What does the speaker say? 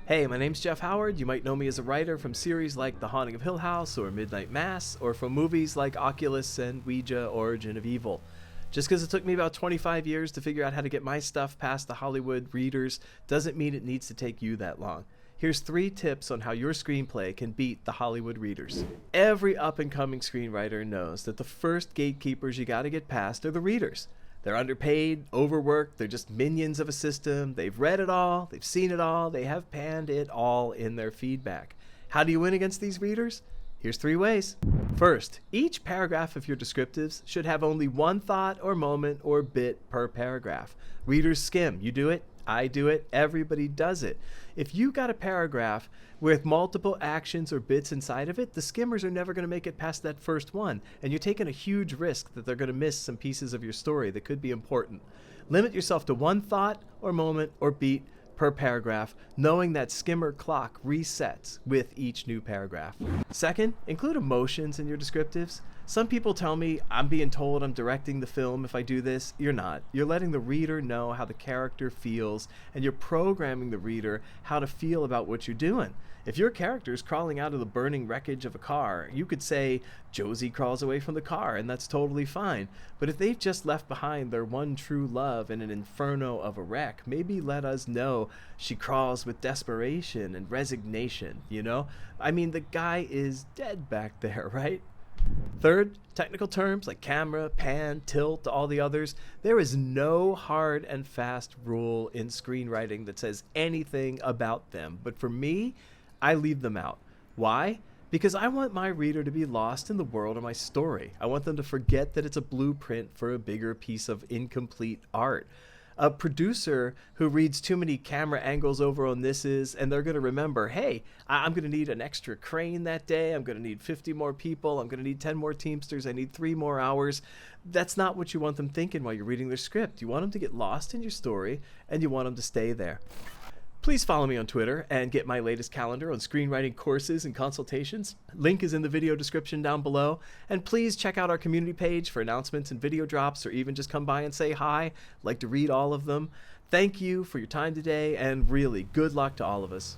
Hey, my name's Jeff Howard. You might know me as a writer from series like The Haunting of Hill House or Midnight Mass, or from movies like Oculus and Ouija Origin of Evil. Just because it took me about 25 years to figure out how to get my stuff past the Hollywood readers doesn't mean it needs to take you that long. Here's 3 tips on how your screenplay can beat the Hollywood readers. Every up-and-coming screenwriter knows that the first gatekeepers you gotta get past are the readers. They're underpaid, overworked, they're just minions of a system. They've read it all, they've seen it all, they have panned it all in their feedback. How do you win against these readers? Here's 3 ways. First, each paragraph of your descriptives should have only one thought or moment or bit per paragraph. Readers skim. You do it, I do it, everybody does it. If you got a paragraph with multiple actions or bits inside of it, the skimmers are never going to make it past that first one, and you're taking a huge risk that they're going to miss some pieces of your story that could be important. Limit yourself to one thought or moment or beat per paragraph, knowing that skimmer clock resets with each new paragraph. Second, include emotions in your descriptives. Some people tell me, I'm being told I'm directing the film if I do this. You're not. You're letting the reader know how the character feels, and you're programming the reader how to feel about what you're doing. If your character is crawling out of the burning wreckage of a car, you could say, Josie crawls away from the car, and that's totally fine. But if they've just left behind their one true love in an inferno of a wreck, maybe let us know she crawls with desperation and resignation, you know? I mean, the guy is dead back there, right? Third, technical terms like camera, pan, tilt, all the others. There is no hard and fast rule in screenwriting that says anything about them. But for me, I leave them out. Why? Because I want my reader to be lost in the world of my story. I want them to forget that it's a blueprint for a bigger piece of incomplete art. A producer who reads too many camera angles over on and they're going to remember, hey, I'm going to need an extra crane that day. I'm going to need 50 more people. I'm going to need 10 more Teamsters. I need 3 more hours. That's not what you want them thinking while you're reading their script. You want them to get lost in your story, and you want them to stay there. Please follow me on Twitter and get my latest calendar on screenwriting courses and consultations. Link is in the video description down below. And please check out our community page for announcements and video drops, or even just come by and say hi. I'd like to read all of them. Thank you for your time today, and really, good luck to all of us.